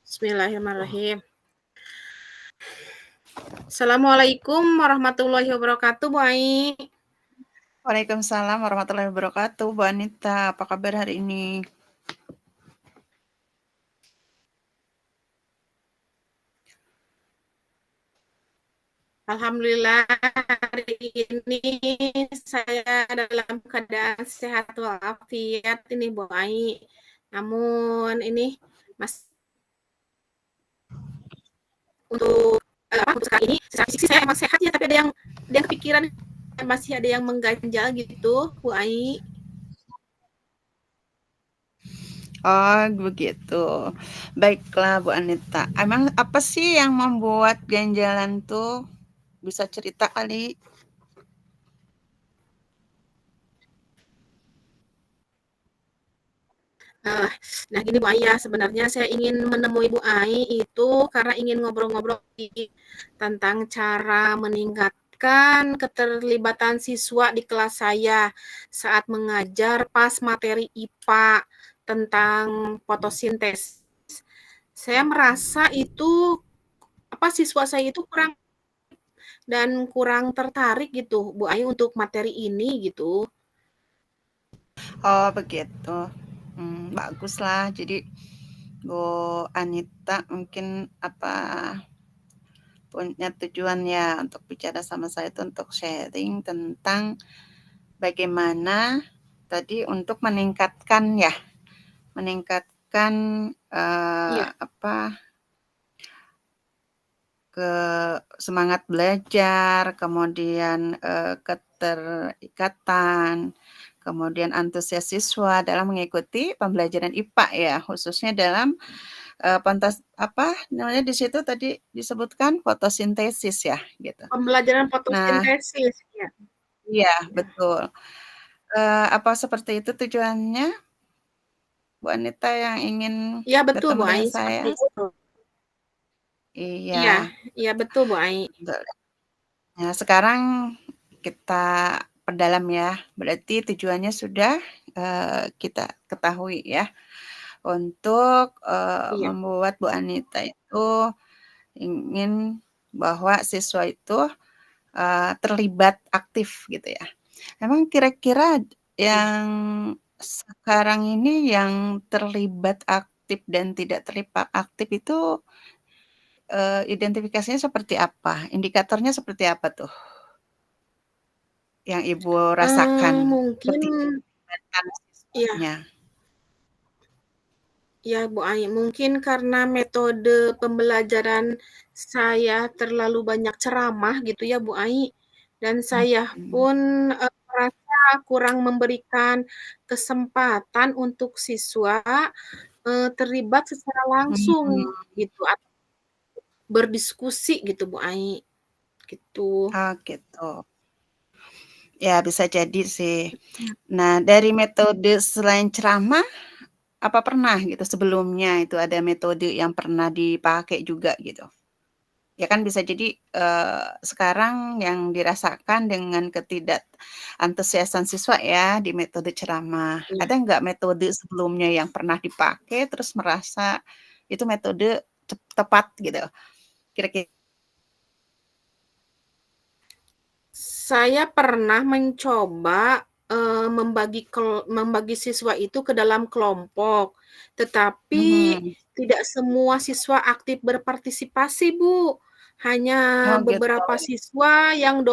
Bismillahirrahmanirrahim. Assalamualaikum warahmatullahi wabarakatuh, Bu Ai. Waalaikumsalam warahmatullahi wabarakatuh, Bu Anita. Apa kabar hari ini? Alhamdulillah hari ini saya dalam keadaan sehat walafiat ini, Bu Ai. Namun ini untuk sekarang ini secara fisik saya emang sehat ya, tapi ada yang kepikiran, masih ada yang mengganjal gitu, Bu Ai. Oh, begitu. Baiklah, Bu Anita. Emang apa sih yang membuat ganjalan tuh? Bisa cerita kali? Nah gini Bu Ai ya, sebenarnya saya ingin menemui Bu Ai itu karena ingin ngobrol-ngobrol tentang cara meningkatkan keterlibatan siswa di kelas saya saat mengajar pas materi IPA tentang fotosintesis. Saya merasa itu siswa saya itu kurang tertarik gitu Bu Ai untuk materi ini gitu. Oh, begitu. Baguslah. Jadi Bu Anita mungkin punya tujuan ya untuk bicara sama saya itu untuk sharing tentang bagaimana tadi untuk meningkatkan Iya. ke semangat belajar, kemudian keterikatan, kemudian antusias siswa dalam mengikuti pembelajaran IPA ya, khususnya dalam di situ tadi disebutkan fotosintesis ya, gitu. Pembelajaran Nah, fotosintesis ya. iya Ya. betul. Apa seperti itu tujuannya, Bu Anita yang ingin Iya betul bertemu Bu Ai, dengan seperti saya? itu. Iya, Iya, iya betul Bu Ai. betul. Nah, sekarang kita perdalam ya. Berarti tujuannya sudah kita ketahui ya. Untuk Iya. membuat Bu Anita itu ingin bahwa siswa itu terlibat aktif gitu ya. Emang kira-kira yang sekarang ini yang terlibat aktif dan tidak terlibat aktif itu identifikasinya seperti apa? Indikatornya seperti apa tuh? Yang Ibu rasakan Mungkin keterlibatan iya, siswanya? iya Bu Ai, mungkin karena metode pembelajaran saya terlalu banyak ceramah gitu ya Bu Ai, dan saya Mhm. pun, merasa kurang memberikan kesempatan untuk siswa, terlibat secara langsung Mmm, gitu, atau berdiskusi gitu Bu Ai, gitu. oh gitu. Ya bisa jadi sih. Nah dari metode selain ceramah, apa pernah gitu sebelumnya itu ada metode yang pernah dipakai juga gitu? Ya kan bisa jadi, sekarang yang dirasakan dengan ketidakantusiasan siswa ya di metode ceramah. Iya. Ada nggak metode sebelumnya yang pernah dipakai terus merasa itu metode tepat gitu? Kira-kira Saya pernah mencoba, membagi siswa itu ke dalam kelompok, tetapi mhm. tidak semua siswa aktif berpartisipasi, Bu. Hanya Oh gitu. beberapa siswa yang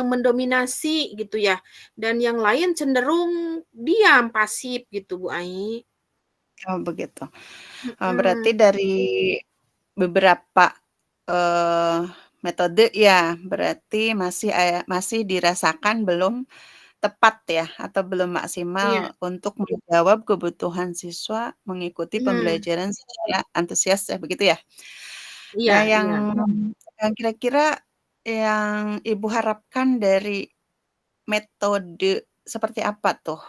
mendominasi gitu ya, dan yang lain cenderung diam, pasif gitu, Bu Ai. Oh begitu. Berarti Mhm, dari beberapa, eee, metode ya, berarti masih dirasakan belum tepat ya, atau belum maksimal iya, untuk menjawab kebutuhan siswa mengikuti mhm, pembelajaran secara antusias ya, begitu ya? iya Nah iya. yang kira-kira yang Ibu harapkan dari metode seperti apa tuh,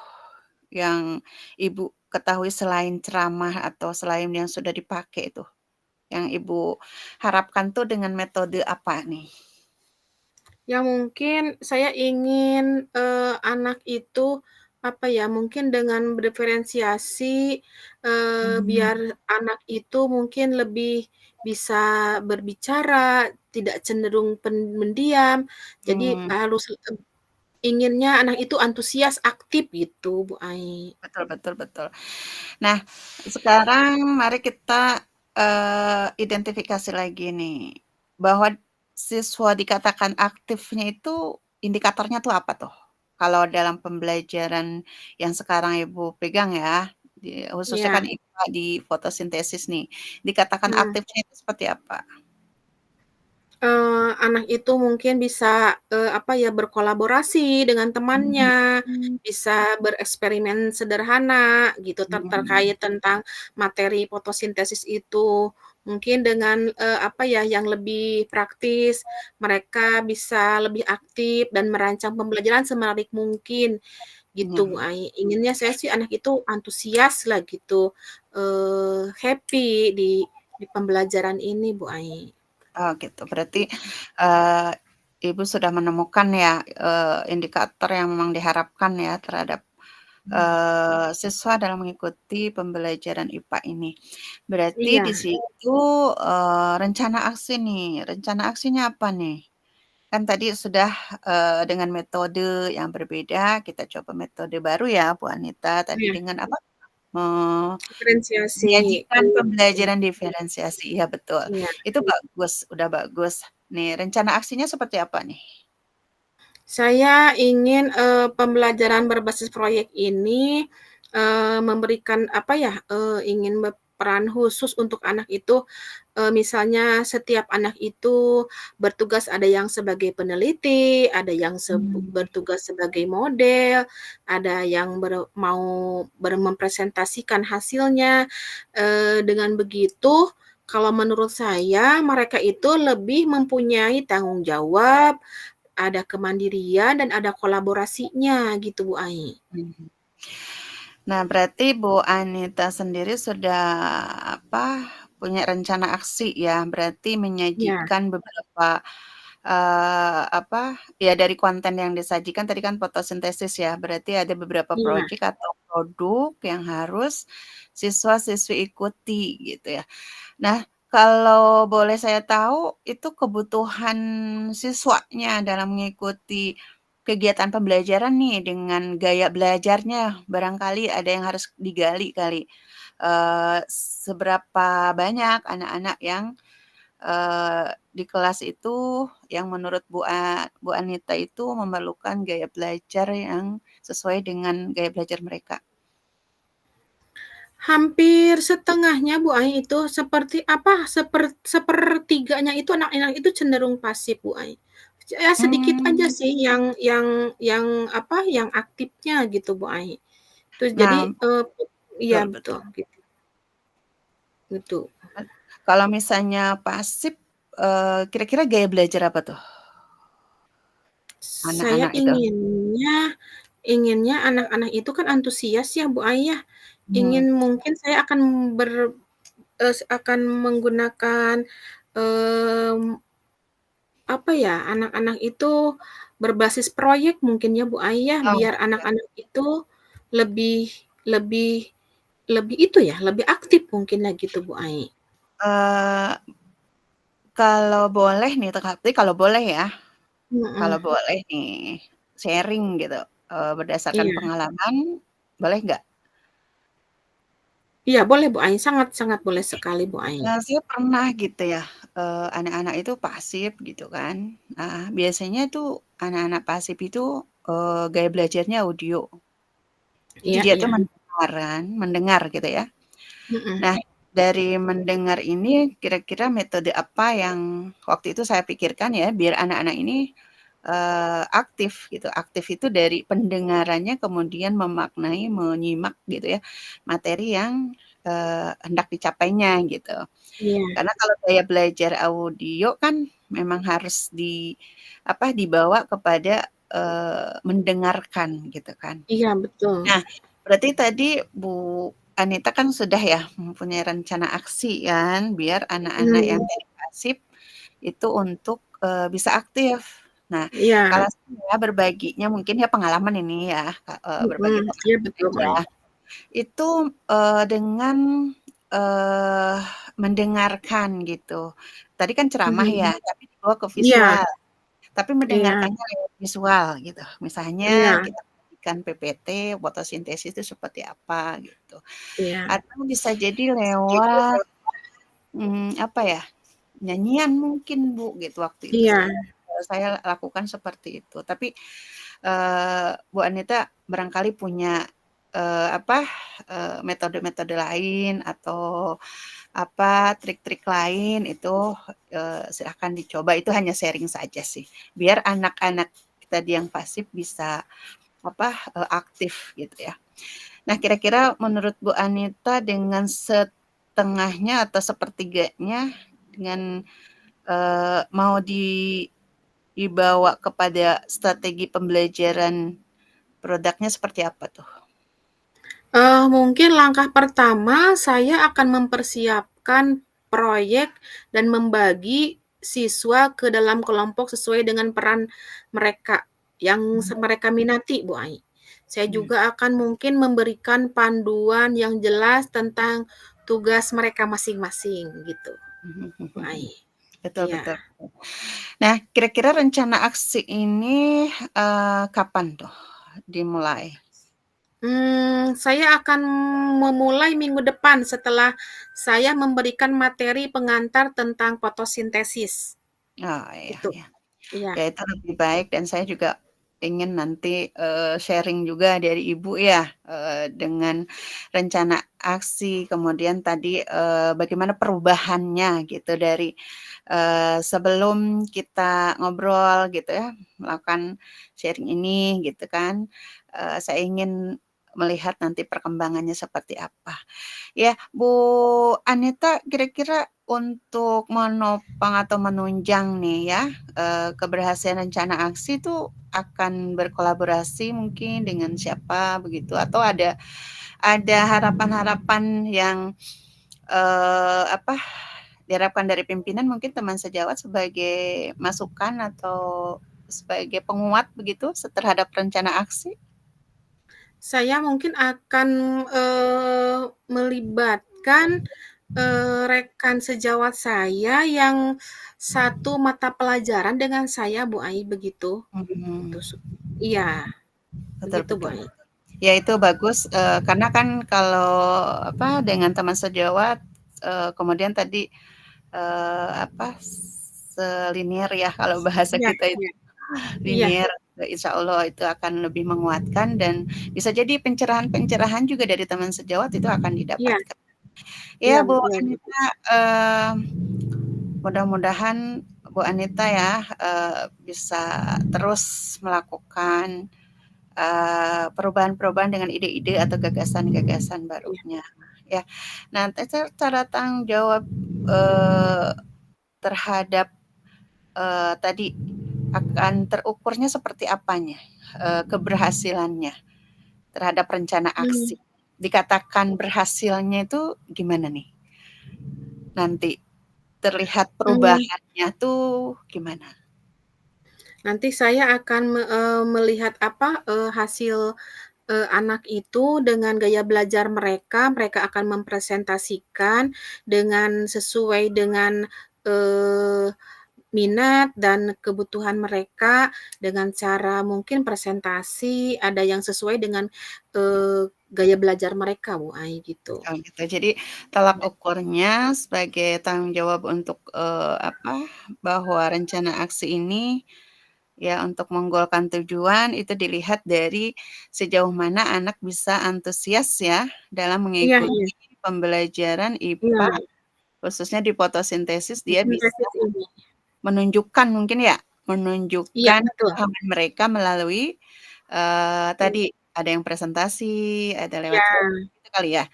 yang Ibu ketahui selain ceramah atau selain yang sudah dipakai itu? Yang Ibu harapkan tuh dengan metode apa nih? Ya mungkin saya ingin, anak itu apa ya, mungkin dengan berdiferensiasi, biar anak itu mungkin lebih bisa berbicara, tidak cenderung mendiam. Jadi Mmm. harus inginnya anak itu antusias, aktif gitu, Bu Ai. Betul betul betul. Nah, sekarang mari kita, identifikasi lagi nih, bahwa siswa dikatakan aktifnya itu indikatornya tuh apa tuh? Kalau dalam pembelajaran yang sekarang Ibu pegang ya, khususnya kan Iya, IPA di fotosintesis nih, dikatakan mhm. aktifnya itu seperti apa? Anak itu mungkin bisa, apa ya, berkolaborasi dengan temannya, Mhm. bisa bereksperimen sederhana gitu Mhm. terkait tentang materi fotosintesis itu. Mungkin dengan, apa ya, yang lebih praktis, mereka bisa lebih aktif dan merancang pembelajaran semenarik mungkin gitu, Bu Iya. Ai. Inginnya saya sih anak itu antusias lah gitu, happy di pembelajaran ini, Bu Ai. Oh gitu, berarti, eee, Ibu sudah menemukan ya, indikator yang memang diharapkan ya terhadap, siswa dalam mengikuti pembelajaran IPA ini. Berarti di Iya. situ, rencana aksi nih, rencana aksinya apa nih? Kan tadi sudah, dengan metode yang berbeda, kita coba metode baru ya Bu Anita, tadi Iya, dengan apa, eee diferensiasi, menyajikan iya pembelajaran diferensiasi, iya betul. iya. Itu bagus, udah bagus. Nih, rencana aksinya seperti apa nih? Saya ingin, pembelajaran berbasis proyek ini, memberikan apa ya, ingin berperan khusus untuk anak itu, misalnya setiap anak itu bertugas ada yang sebagai peneliti, ada yang Mmm. bertugas sebagai model, ada yang mau mempresentasikan hasilnya. Dengan begitu, kalau menurut saya mereka itu lebih mempunyai tanggung jawab, ada kemandirian dan ada kolaborasinya gitu, Bu Ai. Mhm. Nah, berarti Bu Anita sendiri sudah, apa, punya rencana aksi ya, berarti Iya, menyajikan beberapa, apa, ya dari konten yang disajikan tadi kan fotosintesis ya, berarti ada beberapa iya, project atau produk yang harus siswa-siswi ikuti gitu ya. Nah, kalau boleh saya tahu, itu kebutuhan siswanya dalam mengikuti kegiatan pembelajaran nih, dengan gaya belajarnya, barangkali ada yang harus digali kali. Seberapa banyak anak-anak yang, di kelas itu yang menurut Bu Anita itu memerlukan gaya belajar yang sesuai dengan gaya belajar mereka? hampir setengahnya, Bu Ai, itu seperti apa, sepertiganya itu anak-anak itu cenderung pasif, Bu Ai. Ya sedikit aja Mmm. sih yang apa, yang aktifnya gitu, Bu Ai. Terus jadi, Nah, iya betul betul, betul. gitu gitu. Kalau misalnya pasif, kira-kira gaya belajar apa tuh Saya anak-anak itu? inginnya anak-anak itu kan antusias ya, Bu Ai, ya. Mhm. Ingin mungkin saya akan akan menggunakan, mmm, apa ya, anak-anak itu berbasis proyek mungkin ya, Bu Ai, ya, Oh, biar anak-anak itu lebih lebih lebih itu ya, lebih aktif mungkin lah gitu, Bu Ai. eee, kalau boleh nih tapi kalau boleh ya, kalau Mhm, boleh nih sharing gitu, berdasarkan iya. pengalaman, boleh nggak? Iya boleh, Bu Ai, sangat sangat boleh sekali, Bu Ai. Saya pernah gitu ya, anak-anak itu pasif gitu kan. Nah, biasanya tuh anak-anak pasif itu, gaya belajarnya audio. Jadi Iya dia tuh iya, mendengar kan, mendengar gitu ya. mhm. Nah, dari mendengar ini kira-kira metode apa yang waktu itu saya pikirkan ya, biar anak-anak ini, aktif gitu. Aktif itu dari pendengarannya kemudian memaknai, menyimak gitu ya, materi yang, hendak dicapainya gitu. Iya Karena kalau gaya belajar audio kan memang harus apa, dibawa kepada, mendengarkan gitu kan. iya betul. Nah, berarti tadi Bu Anita kan sudah ya mempunyai rencana aksi kan, biar anak-anak yang Mhm, tadi pasif itu untuk, bisa aktif. Nah, Iya. kalau saya berbaginya mungkin ya pengalaman ini ya, berbagi Iya pengalaman betul, aja. Mbak. Itu, dengan, eee, mendengarkan gitu. Tadi kan ceramah ya, Mhm. tapi dibawa ke Iya. visual, tapi Iya. mendengarkannya lewat visual gitu. Misalnya Iya. kita perhatikan PPT, fotosintesis itu seperti apa gitu. Iya. Atau bisa jadi lewat, apa ya, nyanyian mungkin Bu, gitu waktu itu Iya. saya lakukan seperti itu. Tapi, Bu Anita barangkali punya, apa, metode-metode lain atau apa, trik-trik lain itu, silahkan dicoba, itu hanya sharing saja sih. Biar anak-anak tadi yang pasif bisa, apa, aktif gitu ya. Nah, kira-kira menurut Bu Anita dengan setengahnya atau sepertiganya dengan, mau dibawa kepada strategi pembelajaran produknya seperti apa tuh? Mungkin langkah pertama saya akan mempersiapkan proyek dan membagi siswa ke dalam kelompok sesuai dengan peran mereka yang Mhm, mereka minati, Bu Ai. Saya mmm, juga akan mungkin memberikan panduan yang jelas tentang tugas mereka masing-masing gitu, mhm mhm Bu mhm. Ai. Betul Iya. betul. Nah, kira-kira rencana aksi ini, kapan tuh dimulai? Saya akan memulai minggu depan setelah saya memberikan materi pengantar tentang fotosintesis, Oh, iya itu. iya. Iya. Ya itu lebih baik dan saya juga ingin nanti, sharing juga dari Ibu ya, dengan rencana aksi, kemudian tadi, bagaimana perubahannya gitu dari, sebelum kita ngobrol gitu ya, melakukan sharing ini gitu kan, saya ingin melihat nanti perkembangannya seperti apa. Ya, Bu Anita, kira-kira untuk menopang atau menunjang nih ya, keberhasilan rencana aksi itu akan berkolaborasi mungkin dengan siapa begitu? Atau ada harapan-harapan yang, apa, diharapkan dari pimpinan mungkin teman sejawat sebagai masukan atau sebagai penguat begitu terhadap rencana aksi? Saya mungkin akan, melibatkan, rekan sejawat saya yang satu mata pelajaran dengan saya, Bu Ai, begitu. Mhm, Itu iya, betul begitu, Bu betul. Ai. Ya itu bagus, karena kan kalau apa, dengan teman sejawat, kemudian tadi, apa, selinier ya kalau bahasa Iya kita itu, iya iya linier, insya Allah itu akan lebih menguatkan dan bisa jadi pencerahan-pencerahan juga dari teman sejawat itu akan iya didapatkan. iya Ya Bu iya, Anita, mudah-mudahan Bu Anita ya, bisa terus melakukan perubahan-perubahan dengan ide-ide atau gagasan-gagasan iya. barunya, ya. Nah, cara tanggung jawab, eee, terhadap, tadi akan terukurnya seperti apanya, keberhasilannya terhadap rencana Mmm, aksi? Dikatakan berhasilnya itu gimana nih? Nanti terlihat mmm, perubahannya tuh gimana? nanti saya akan melihat apa, hasil, anak itu dengan gaya belajar mereka, mereka akan mempresentasikan dengan sesuai dengan, eee minat dan kebutuhan mereka dengan cara mungkin presentasi, ada yang sesuai dengan, gaya belajar mereka, Bu Ai, gitu. Oh gitu. Jadi tolak ukurnya sebagai tanggung jawab untuk, apa, bahwa rencana aksi ini ya untuk menggolkan tujuan itu dilihat dari sejauh mana anak bisa antusias ya dalam Iya iya mengikuti pembelajaran IPA, iya, khususnya di fotosintesis dia bisa sintesis ini. menunjukkan mungkin ya, Iya, menunjukkan betul. pemahaman mereka melalui, Iya tadi ada yang presentasi, ada lewat iya itu kali ya?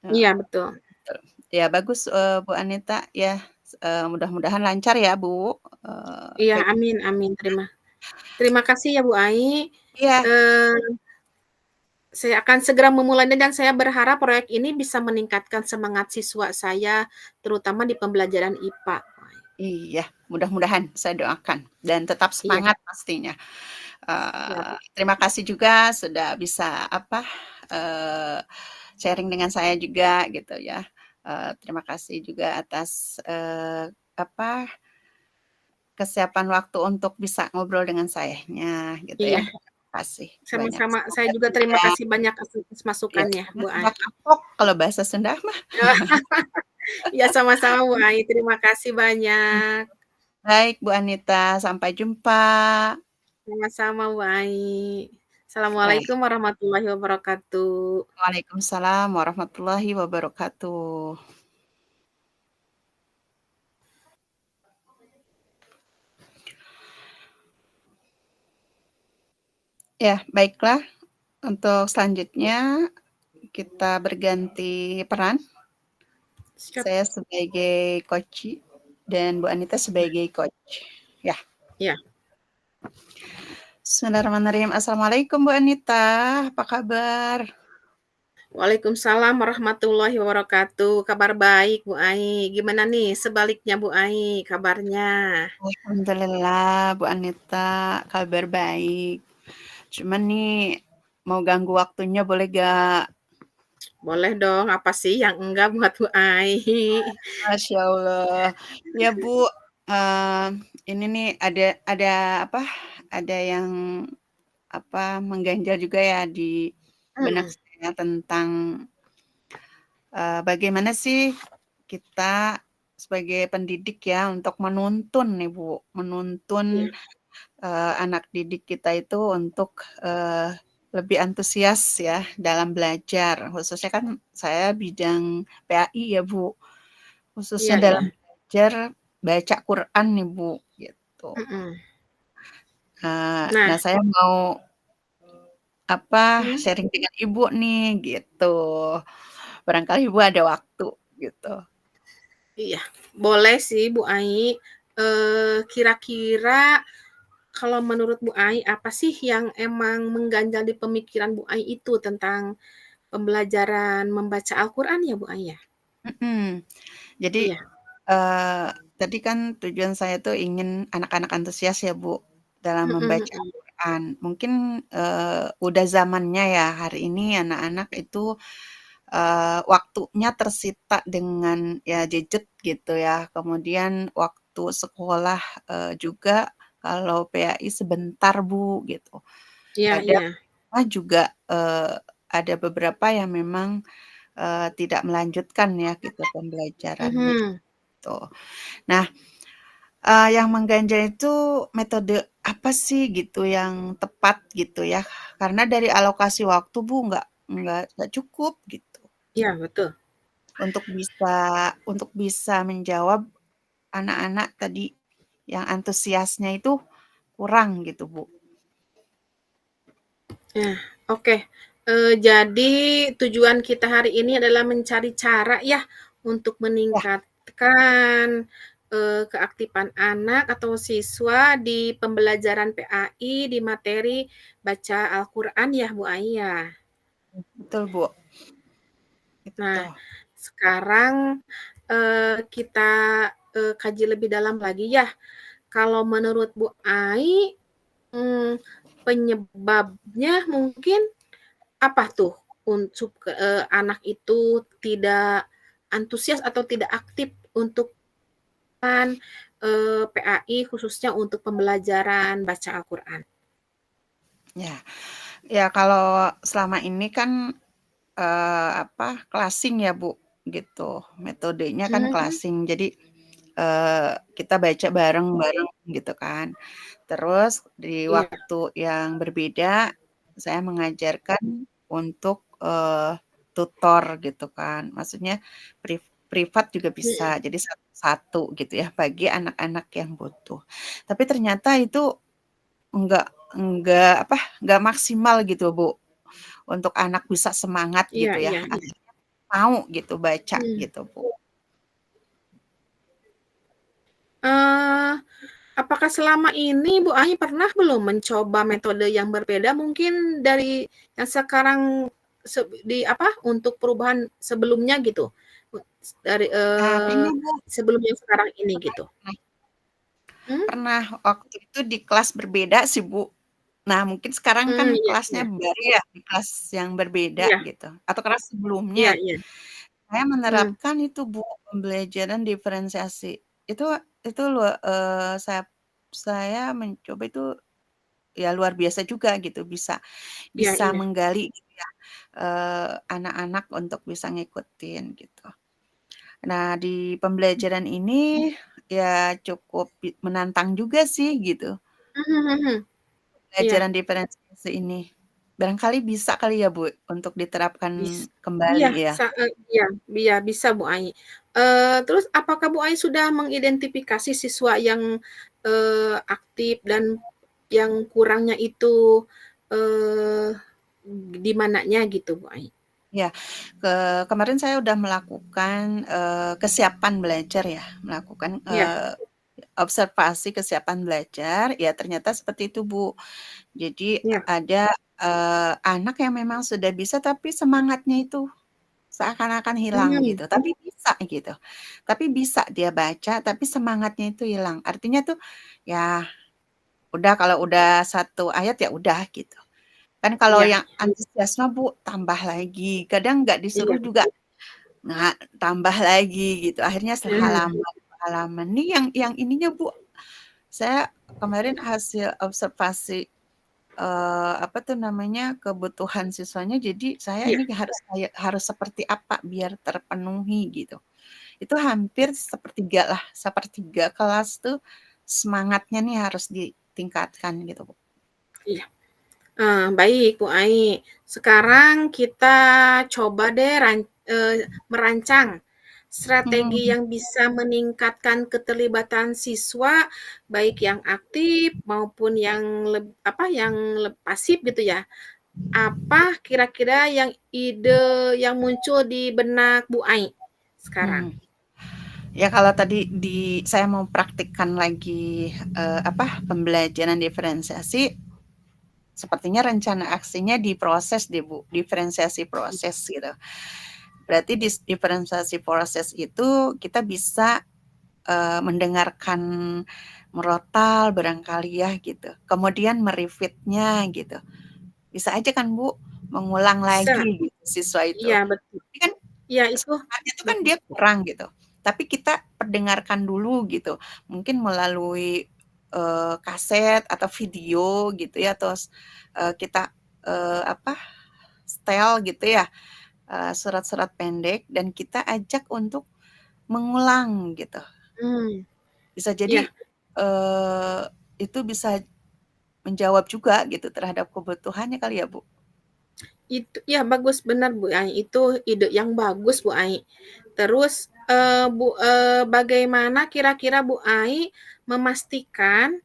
Heeh. iya, betul. Betul. Ya bagus, Bu Anita, ya, mudah-mudahan lancar ya Bu, Iya, ke amin amin, terima terima kasih ya, Bu Ai, iya eee, saya akan segera memulainya dan saya berharap proyek ini bisa meningkatkan semangat siswa saya, terutama di pembelajaran IPA. Iya, mudah-mudahan, saya doakan dan tetap Iya, semangat pastinya. siap. Terima kasih juga sudah bisa, apa, eee, sharing dengan saya juga gitu ya. Terima kasih juga atas, apa, kesiapan waktu untuk bisa ngobrol dengan sayanya gitu ya. Iya, Terima kasih banyak. sama-sama. Saya Semoga juga terima tidak kasih banyak atas ya, masukannya, semoga Bu tidak Ai. kapok kalau bahasa Sunda mah. Iya, sama-sama Bu Ai, terima kasih banyak. Baik Bu Anita, sampai jumpa. Sama-sama Bu Ai. Baik. Assalamualaikum warahmatullahi wabarakatuh. Waalaikumsalam warahmatullahi wabarakatuh. Ya, baiklah. Untuk selanjutnya kita berganti peran. Siap. Saya sebagai coach dan Bu Anita sebagai coach. Ya. Ya. Bismillahirrahmanirrahim. Assalamualaikum Bu Anita, apa kabar? Waalaikumsalam warahmatullahi wabarakatuh. Kabar baik Bu Ai. Gimana nih sebaliknya Bu Ai kabarnya? Alhamdulillah Bu Anita, kabar baik. Cuman nih mau ganggu waktunya boleh gak? Boleh dong, apa sih yang enggak buat Bu Ai? Masya Allah. Ya Bu, eee, ini nih ada apa, ada yang apa, mengganjal juga ya di benak Mhm, saya tentang, bagaimana sih kita sebagai pendidik ya untuk menuntun nih Bu, menuntun, iya, anak didik kita itu untuk, lebih antusias ya dalam belajar. Khususnya kan saya bidang PAI ya Bu, khususnya iya dalam iya, belajar baca Quran nih Bu, gitu. mhm. Nah Nah, saya mau apa, mhm, sharing dengan Ibu nih gitu. Barangkali Ibu ada waktu gitu. iya, boleh sih Bu Ai. Kira-kira kalau menurut Bu Ai, apa sih yang emang mengganjal di pemikiran Bu Ai itu tentang pembelajaran membaca Al-Quran ya Bu Ai ya? Mhm. Jadi, Iya, eee, tadi kan tujuan saya tuh ingin anak-anak antusias ya Bu, dalam mhm membaca mhm. Al-Quran. Mungkin, udah zamannya ya hari ini anak-anak itu, waktunya tersita dengan ya gadget gitu ya. Kemudian waktu sekolah, juga kalau PAI sebentar Bu, gitu. Iya Kadang iya, rumah juga, ada beberapa yang memang, tidak melanjutkan ya gitu pembelajarannya mhm, gitu. Nah, yang mengganjal itu metode apa sih gitu yang tepat gitu ya, karena dari alokasi waktu Bu nggak cukup gitu iya betul. untuk bisa menjawab anak-anak tadi yang antusiasnya itu kurang gitu Bu. Nah, oke. Jadi tujuan kita hari ini adalah mencari cara ya untuk Ya, meningkatkan, keaktifan anak atau siswa di pembelajaran PAI di materi baca Al-Quran ya, Bu Ai ya? betul Bu, Nah, itu. sekarang, kita, kaji lebih dalam lagi ya. Kalau menurut Bu Ai, penyebabnya mungkin apa tuh untuk, anak itu tidak antusias atau tidak aktif untuk kan, PAI khususnya untuk pembelajaran baca Al-Quran? Ya, ya kalau selama ini kan, apa, klasing ya Bu, gitu. Metodenya kan Mhm, klasing. Jadi, kita baca bareng-bareng gitu kan. Terus di iya, waktu yang berbeda, saya mengajarkan untuk, tutor gitu kan. Maksudnya privat juga mhm, bisa, jadi satu-satu gitu ya, bagi anak-anak yang butuh. Tapi ternyata itu enggak enggak, apa, enggak maksimal gitu Bu, untuk anak bisa semangat iya gitu ya, iya iya, akhirnya mau gitu baca mmm. gitu Bu. Eee, apakah selama ini Bu Ai pernah belum mencoba metode yang berbeda mungkin dari yang sekarang di apa, untuk perubahan sebelumnya gitu? Dari, Pernah Bu, sebelum yang sekarang ini gitu? Mmm? pernah waktu itu di kelas berbeda sih, Bu. Nah, mungkin sekarang kan Iya kelasnya iya. baru ya, di kelas yang berbeda Iya. gitu, atau kelas sebelumnya. Iya iya. Saya Mmm. menerapkan itu, Bu, pembelajaran diferensiasi. Itu itu saya mencoba itu ya luar biasa juga gitu, bisa Iya bisa iya. menggali gitu ya, anak-anak untuk bisa ngikutin gitu. Nah, di pembelajaran ini ya cukup menantang juga sih gitu, Mhm mhm. Iya. pembelajaran diferensiasi ini. Barangkali bisa kali ya, Bu, untuk diterapkan kembali Iya, ya? iya iya bisa Bu Ai. Terus apakah Bu Ai sudah mengidentifikasi siswa yang, aktif dan yang kurangnya itu, eee, di mananya gitu Bu Ai? Ya, kemarin saya udah melakukan, kesiapan belajar ya, melakukan, Iya observasi kesiapan belajar, ya ternyata seperti itu, Bu. Jadi iya. ada, anak yang memang sudah bisa tapi semangatnya itu seakan-akan hilang Mmm, gitu, tapi bisa gitu. Tapi bisa dia baca, tapi semangatnya itu hilang. Artinya tuh, ya udah kalau udah satu ayat ya udah gitu. Kan kalau iya yang antusias mah Bu, tambah lagi, kadang nggak iya disuruh juga betul. nggak tambah lagi gitu, akhirnya Heeh, sehalaman. Nih yang ininya Bu, saya kemarin hasil observasi, apa tuh namanya, kebutuhan siswanya, jadi saya iya ini harus seperti apa biar terpenuhi gitu. Itu hampir sepertiga kelas tuh semangatnya nih harus ditingkatkan gitu, Bu. iya. Baik Bu Ai. Sekarang kita coba deh merancang strategi Mhm, yang bisa meningkatkan keterlibatan siswa, baik yang aktif maupun yang pasif gitu ya. Apa kira-kira yang ide yang muncul di benak Bu Ai sekarang? mhm. Ya kalau tadi saya mau praktikkan lagi, apa, pembelajaran diferensiasi, sepertinya rencana aksinya diproses deh, Bu, diferensiasi proses gitu. Berarti diferensiasi proses itu kita bisa, mendengarkan murotal barangkali ya gitu, kemudian gitu. Bisa aja kan, Bu, mengulang Bisa, lagi gitu siswa itu. iya betul. Tapi kan Iya itu semangatnya itu kan bagus dia tuh. kurang gitu, tapi kita perdengarkan dulu gitu, mungkin melalui, kaset atau video gitu ya, terus, kita, apa, setel gitu ya, surat-surat pendek dan kita ajak untuk mengulang gitu. Mmm, Bisa iya. jadi, eee, itu bisa menjawab juga gitu terhadap kebutuhannya kali ya, Bu? Itu ya bagus, benar Bu Ai, itu ide yang bagus Bu Ai. Terus, bagaimana kira-kira Bu Ai memastikan,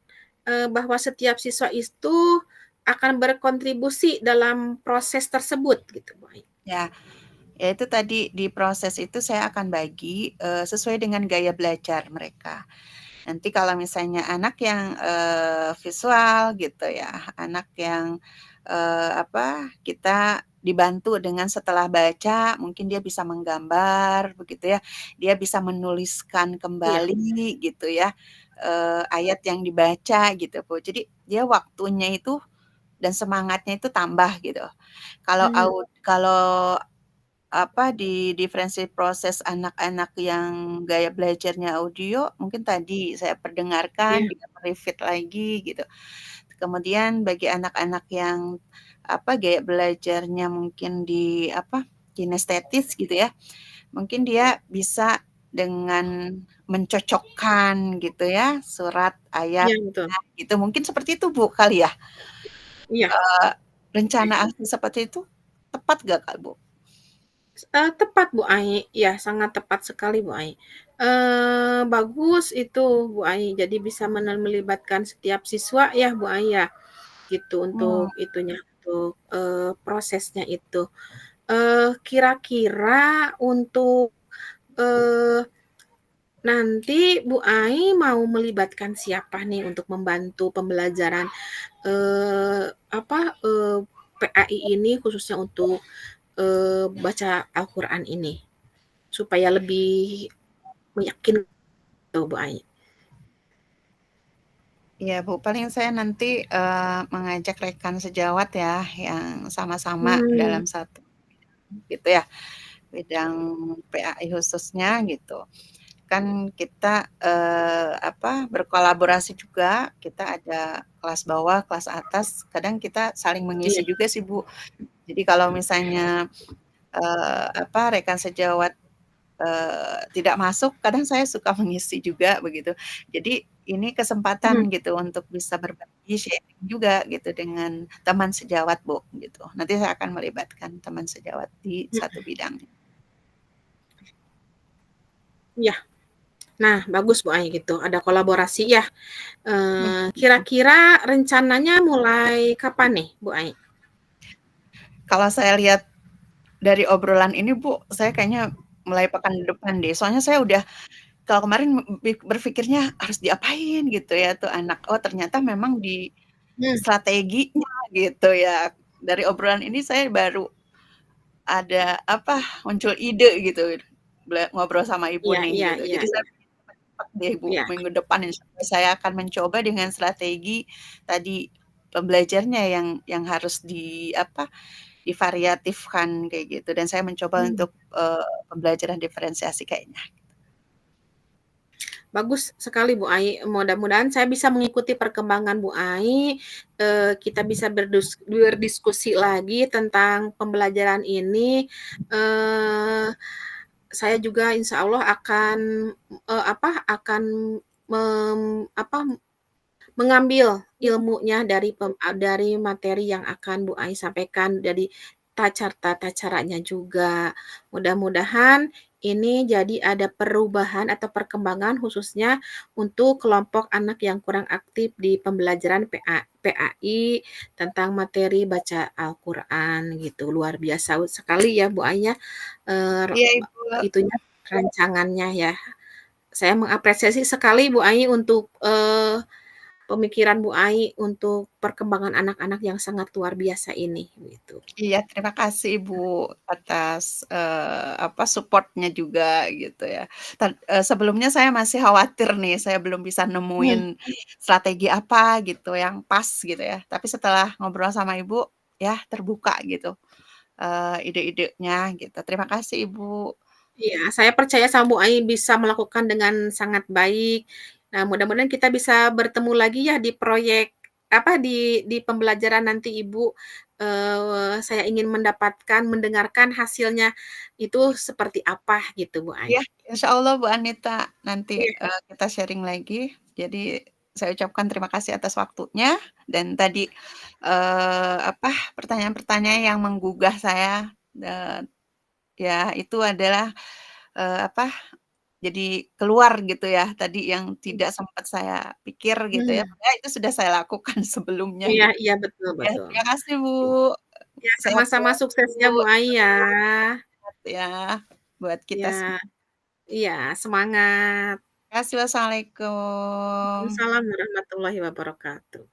bahwa setiap siswa itu akan berkontribusi dalam proses tersebut gitu Bu Ai? Ya. Ya itu tadi di proses itu saya akan bagi, sesuai dengan gaya belajar mereka. Nanti kalau misalnya anak yang, visual gitu ya, anak yang, apa, kita dibantu dengan setelah baca mungkin dia bisa menggambar begitu ya, dia bisa menuliskan Iya, kembali gitu ya, ayat yang dibaca gitu, Bu. Jadi dia waktunya itu dan semangatnya itu tambah gitu. mmm, Kalau apa, di diferensi proses anak-anak yang gaya belajarnya audio, mungkin tadi saya perdengarkan, iya dia me-repeat lagi gitu. Kemudian bagi anak-anak yang, apa, gaya belajarnya mungkin di, apa, kinestetis gitu ya, mungkin dia bisa dengan mencocokkan gitu ya, surat, ayat, iya betul, gitu. Mungkin seperti itu, Bu, kali ya? iya. Rencana aksi seperti itu tepat nggak, Kak, Bu? Tepat Bu Ai, ya sangat tepat sekali Bu Ai. Bagus itu Bu Ai, jadi bisa melibatkan setiap siswa ya Bu Ai ya, gitu Mmm, untuk itunya, untuk, prosesnya itu. Kira-kira untuk, eee, nanti Bu Ai mau melibatkan siapa nih untuk membantu pembelajaran, PAI ini khususnya untuk, baca Al-Qur'an ini? Supaya lebih meyakinkan tuh Bu Ai. Iya, Bu, paling saya nanti, mengajak rekan sejawat ya, yang sama-sama Hmm, dalam satu gitu ya, bidang PAI khususnya gitu. Kan kita, apa, berkolaborasi juga, kita ada kelas bawah, kelas atas, kadang kita saling mengisi iya. juga sih, Bu. Jadi kalau misalnya, apa, rekan sejawat tidak masuk, kadang saya suka mengisi juga begitu. Jadi ini Mhm, kesempatan gitu untuk bisa berbagi, sharing juga gitu dengan teman sejawat, Bu, gitu. Nanti saya akan melibatkan teman sejawat di mhm, satu bidang. iya. Nah, bagus Bu Ai gitu, ada kolaborasi ya. Mhm. Kira-kira rencananya mulai kapan nih Bu Ai? Kalau saya lihat dari obrolan ini, Bu, saya kayaknya mulai pekan depan deh. Soalnya saya udah kalau kemarin berpikirnya harus diapain gitu ya tuh anak. Oh, ternyata memang di Mmm, strateginya gitu ya. Dari obrolan ini saya baru ada apa, muncul ide gitu, ngobrol sama Ibu iya nih iya gitu. iya Jadi saya cepet deh Bu, iya. minggu depan insyaallah saya akan mencoba dengan strategi tadi, pembelajarnya yang harus apa, divariatifkan kayak gitu dan saya mencoba Mmm, untuk, pembelajaran diferensiasi kayaknya. bagus sekali Bu Ai, mudah-mudahan saya bisa mengikuti perkembangan Bu Ai, kita bisa berdiskusi lagi tentang pembelajaran ini, eee, saya juga insya Allah akan, akan apa, mengambil ilmunya dari materi yang akan Bu Ai sampaikan, dari tata caranya juga. Mudah-mudahan ini jadi ada perubahan atau perkembangan khususnya untuk kelompok anak yang kurang aktif di pembelajaran PAI tentang materi baca Al-Qur'an gitu. Luar biasa sekali ya Bu Ai ya, Iya Ibu, itunya rancangannya ya. Saya mengapresiasi sekali Bu Ai untuk, pemikiran Bu Ai untuk perkembangan anak-anak yang sangat luar biasa ini, gitu. iya terima kasih Ibu atas, apa, support-nya juga gitu ya. Sebelumnya saya masih khawatir nih, saya belum bisa nemuin Mmm, strategi apa gitu yang pas gitu ya. Tapi setelah ngobrol sama Ibu, ya terbuka gitu, ide-idenya gitu. Terima kasih Ibu. iya, saya percaya sama Bu Ai bisa melakukan dengan sangat baik. Nah, mudah-mudahan kita bisa bertemu lagi ya di proyek apa, di pembelajaran nanti Ibu, saya ingin mendengarkan hasilnya itu seperti apa gitu, Bu Ai. Iya, insyaallah Bu Anita, nanti, Iya, kita sharing lagi. Jadi saya ucapkan terima kasih atas waktunya dan tadi, apa, pertanyaan-pertanyaan yang menggugah saya, ya itu adalah, apa, jadi keluar gitu ya, tadi yang tidak sempat saya pikir gitu ya, mmm, padahal itu sudah saya lakukan sebelumnya iya gitu. iya, betul Ya betul. terima kasih Bu, Ya, sehat sama-sama selalu sukses ya Bu Ai ya. ya, buat kita Ya, semua. iya, semangat. Terima kasih, wassalamualaikum. Waalaikumsalam warahmatullahi wabarakatuh.